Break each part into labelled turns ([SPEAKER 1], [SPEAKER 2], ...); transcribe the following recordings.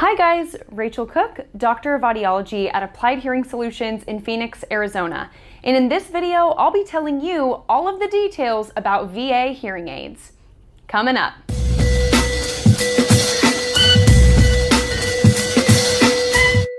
[SPEAKER 1] Hi guys, Rachael Cook, Doctor of Audiology at Applied Hearing Solutions in Phoenix, Arizona. And in this video, I'll be telling you all of the details about VA hearing aids. Coming up.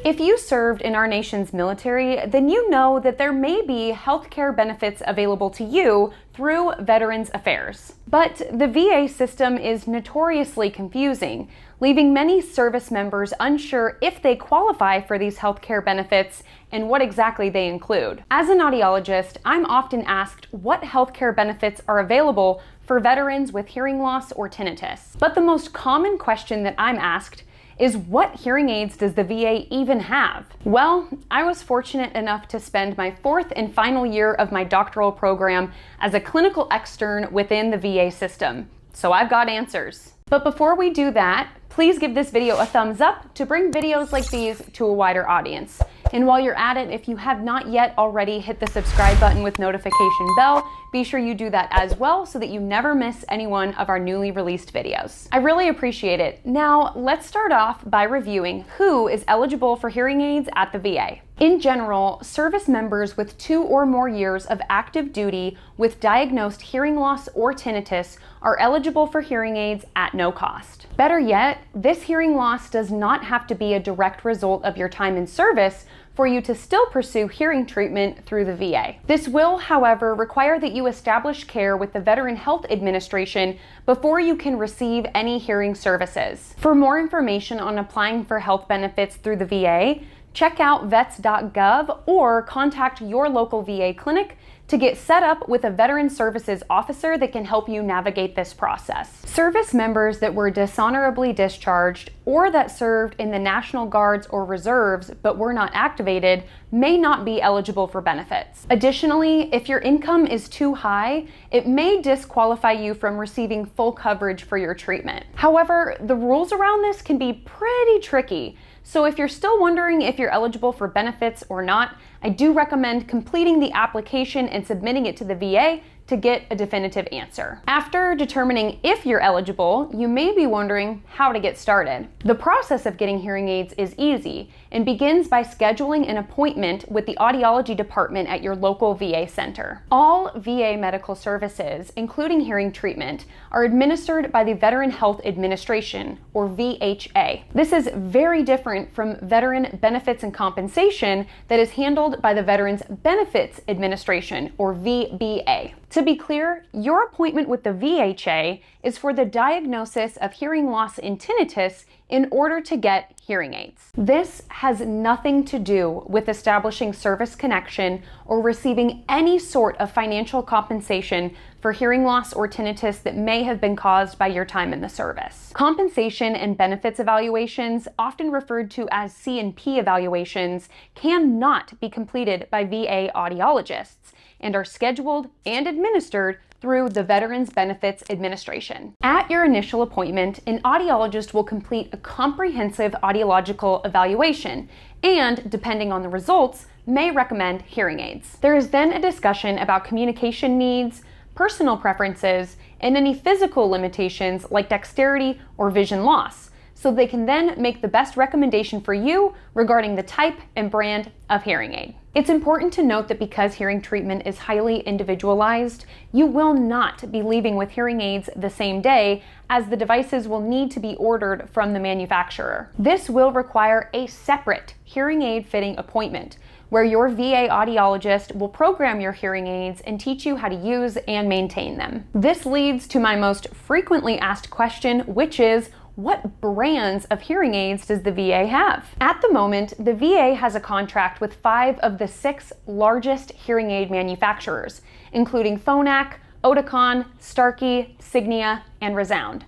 [SPEAKER 1] If you served in our nation's military, then you know that there may be healthcare benefits available to you through Veterans Affairs. But the VA system is notoriously confusing, leaving many service members unsure if they qualify for these healthcare benefits and what exactly they include. As an audiologist, I'm often asked what healthcare benefits are available for veterans with hearing loss or tinnitus. But the most common question that I'm asked is, what hearing aids does the VA even have? Well, I was fortunate enough to spend my fourth and final year of my doctoral program as a clinical extern within the VA system, so I've got answers. But before we do that, please give this video a thumbs up to bring videos like these to a wider audience. And while you're at it, if you have not yet already hit the subscribe button with notification bell, be sure you do that as well so that you never miss any one of our newly released videos. I really appreciate it. Now, let's start off by reviewing who is eligible for hearing aids at the VA. In general, service members with 2 or more years of active duty with diagnosed hearing loss or tinnitus are eligible for hearing aids at no cost. Better yet, this hearing loss does not have to be a direct result of your time in service for you to still pursue hearing treatment through the VA. This will, however, require that you establish care with the Veteran Health Administration before you can receive any hearing services. For more information on applying for health benefits through the VA, check out vets.gov or contact your local VA clinic to get set up with a Veteran Services officer that can help you navigate this process. Service members that were dishonorably discharged or that served in the National Guards or Reserves but were not activated may not be eligible for benefits. Additionally, if your income is too high, it may disqualify you from receiving full coverage for your treatment. However, the rules around this can be pretty tricky. So if you're still wondering if you're eligible for benefits or not, I do recommend completing the application and submitting it to the VA to get a definitive answer. After determining if you're eligible, you may be wondering how to get started. The process of getting hearing aids is easy and begins by scheduling an appointment with the audiology department at your local VA center. All VA medical services, including hearing treatment, are administered by the Veteran Health Administration, or VHA. This is very different from Veteran Benefits and Compensation that is handled by the Veterans Benefits Administration, or VBA. To be clear, your appointment with the VHA is for the diagnosis of hearing loss and tinnitus in order to get hearing aids. This has nothing to do with establishing service connection or receiving any sort of financial compensation for hearing loss or tinnitus that may have been caused by your time in the service. Compensation and benefits evaluations, often referred to as C&P evaluations, cannot be completed by VA audiologists and are scheduled and administered through the Veterans Benefits Administration. At your initial appointment, an audiologist will complete a comprehensive audiological evaluation and, depending on the results, may recommend hearing aids. There is then a discussion about communication needs, personal preferences, and any physical limitations like dexterity or vision loss, so they can then make the best recommendation for you regarding the type and brand of hearing aid. It's important to note that because hearing treatment is highly individualized, you will not be leaving with hearing aids the same day, as the devices will need to be ordered from the manufacturer. This will require a separate hearing aid fitting appointment, where your VA audiologist will program your hearing aids and teach you how to use and maintain them. This leads to my most frequently asked question, which is, what brands of hearing aids does the VA have? At the moment, the VA has a contract with 5 of the 6 largest hearing aid manufacturers, including Phonak, Oticon, Starkey, Signia, and Resound.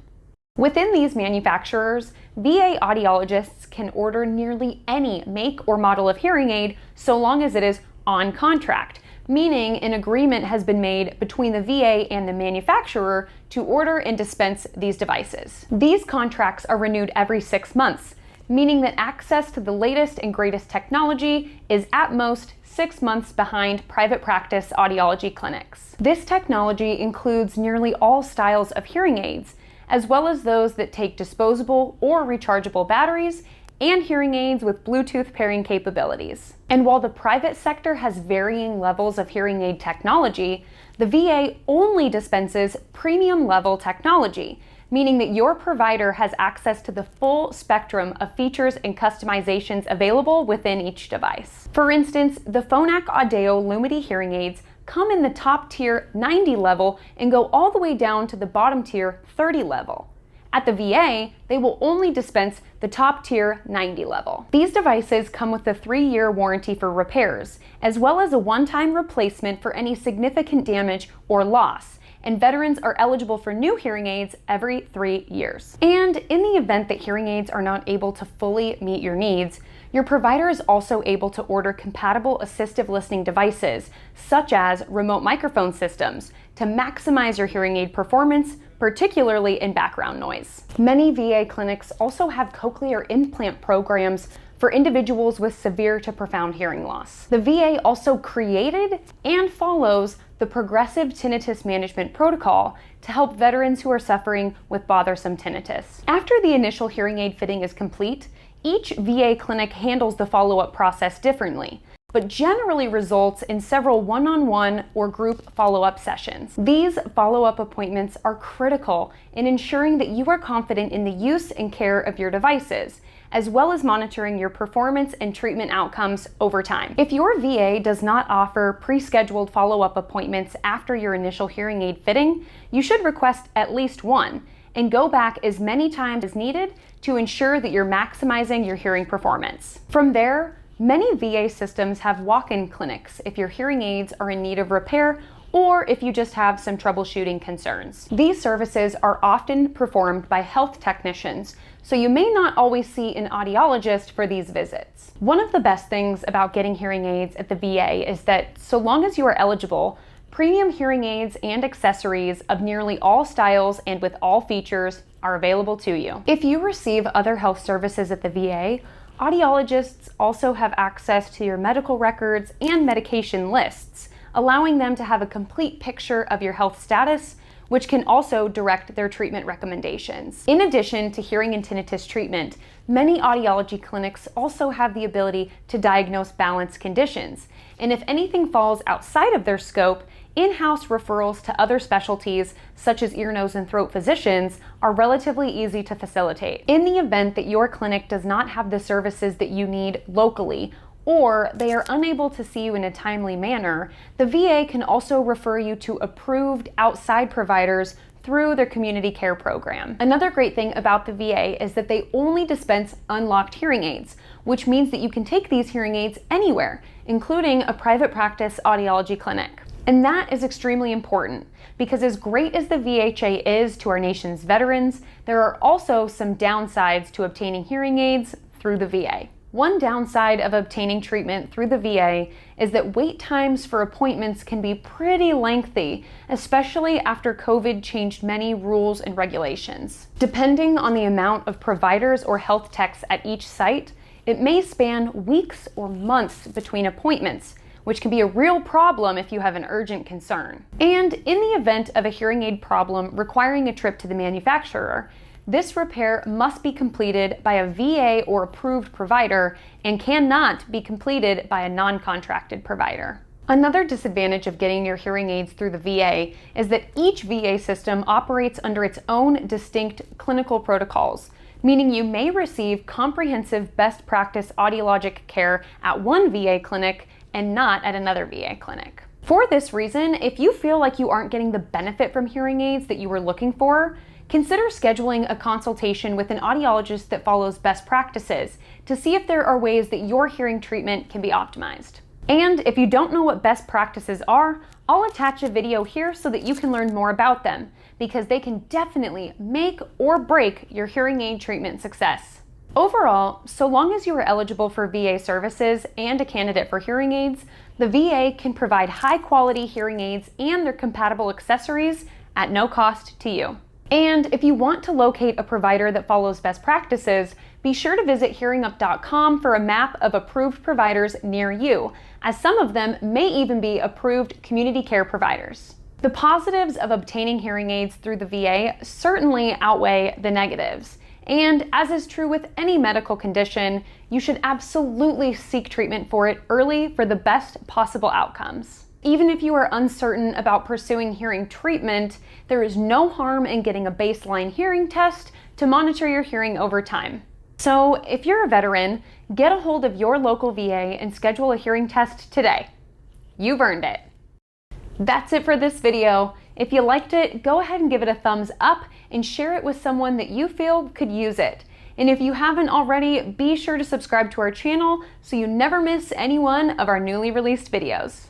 [SPEAKER 1] Within these manufacturers, VA audiologists can order nearly any make or model of hearing aid so long as it is on contract, meaning an agreement has been made between the VA and the manufacturer to order and dispense these devices. These contracts are renewed every 6 months, meaning that access to the latest and greatest technology is at most 6 months behind private practice audiology clinics. This technology includes nearly all styles of hearing aids, as well as those that take disposable or rechargeable batteries, and hearing aids with Bluetooth pairing capabilities. And while the private sector has varying levels of hearing aid technology, the VA only dispenses premium level technology, meaning that your provider has access to the full spectrum of features and customizations available within each device. For instance, the Phonak Audeo Lumity hearing aids come in the top tier 90 level and go all the way down to the bottom tier 30 level. At the VA, they will only dispense the top tier 90 level. These devices come with a 3-year warranty for repairs, as well as a one-time replacement for any significant damage or loss, and veterans are eligible for new hearing aids every 3 years. And in the event that hearing aids are not able to fully meet your needs, your provider is also able to order compatible assistive listening devices, such as remote microphone systems, to maximize your hearing aid performance, particularly in background noise. Many VA clinics also have cochlear implant programs for individuals with severe to profound hearing loss. The VA also created and follows the Progressive Tinnitus Management Protocol to help veterans who are suffering with bothersome tinnitus. After the initial hearing aid fitting is complete, each VA clinic handles the follow-up process differently, but generally results in several one-on-one or group follow-up sessions. These follow-up appointments are critical in ensuring that you are confident in the use and care of your devices, as well as monitoring your performance and treatment outcomes over time. If your VA does not offer pre-scheduled follow-up appointments after your initial hearing aid fitting, you should request at least one and go back as many times as needed to ensure that you're maximizing your hearing performance. From there, many VA systems have walk-in clinics if your hearing aids are in need of repair or if you just have some troubleshooting concerns. These services are often performed by health technicians, so you may not always see an audiologist for these visits. One of the best things about getting hearing aids at the VA is that so long as you are eligible, premium hearing aids and accessories of nearly all styles and with all features are available to you. If you receive other health services at the VA, audiologists also have access to your medical records and medication lists, allowing them to have a complete picture of your health status, which can also direct their treatment recommendations. In addition to hearing and tinnitus treatment, many audiology clinics also have the ability to diagnose balance conditions, and if anything falls outside of their scope, in-house referrals to other specialties, such as ear, nose, and throat physicians, are relatively easy to facilitate. In the event that your clinic does not have the services that you need locally, or they are unable to see you in a timely manner, the VA can also refer you to approved outside providers through their community care program. Another great thing about the VA is that they only dispense unlocked hearing aids, which means that you can take these hearing aids anywhere, including a private practice audiology clinic. And that is extremely important because as great as the VHA is to our nation's veterans, there are also some downsides to obtaining hearing aids through the VA. One downside of obtaining treatment through the VA is that wait times for appointments can be pretty lengthy, especially after COVID changed many rules and regulations. Depending on the amount of providers or health techs at each site, it may span weeks or months between appointments, which can be a real problem if you have an urgent concern. And in the event of a hearing aid problem requiring a trip to the manufacturer, this repair must be completed by a VA or approved provider and cannot be completed by a non-contracted provider. Another disadvantage of getting your hearing aids through the VA is that each VA system operates under its own distinct clinical protocols, meaning you may receive comprehensive best practice audiologic care at one VA clinic and not at another VA clinic. For this reason, if you feel like you aren't getting the benefit from hearing aids that you were looking for, consider scheduling a consultation with an audiologist that follows best practices to see if there are ways that your hearing treatment can be optimized. And if you don't know what best practices are, I'll attach a video here so that you can learn more about them, because they can definitely make or break your hearing aid treatment success. Overall, so long as you are eligible for VA services and a candidate for hearing aids, the VA can provide high-quality hearing aids and their compatible accessories at no cost to you. And if you want to locate a provider that follows best practices, be sure to visit hearingup.com for a map of approved providers near you, as some of them may even be approved community care providers. The positives of obtaining hearing aids through the VA certainly outweigh the negatives. And as is true with any medical condition, you should absolutely seek treatment for it early for the best possible outcomes. Even if you are uncertain about pursuing hearing treatment, there is no harm in getting a baseline hearing test to monitor your hearing over time. So if you're a veteran, get a hold of your local VA and schedule a hearing test today. You've earned it. That's it for this video. If you liked it, go ahead and give it a thumbs up and share it with someone that you feel could use it. And if you haven't already, be sure to subscribe to our channel so you never miss any one of our newly released videos.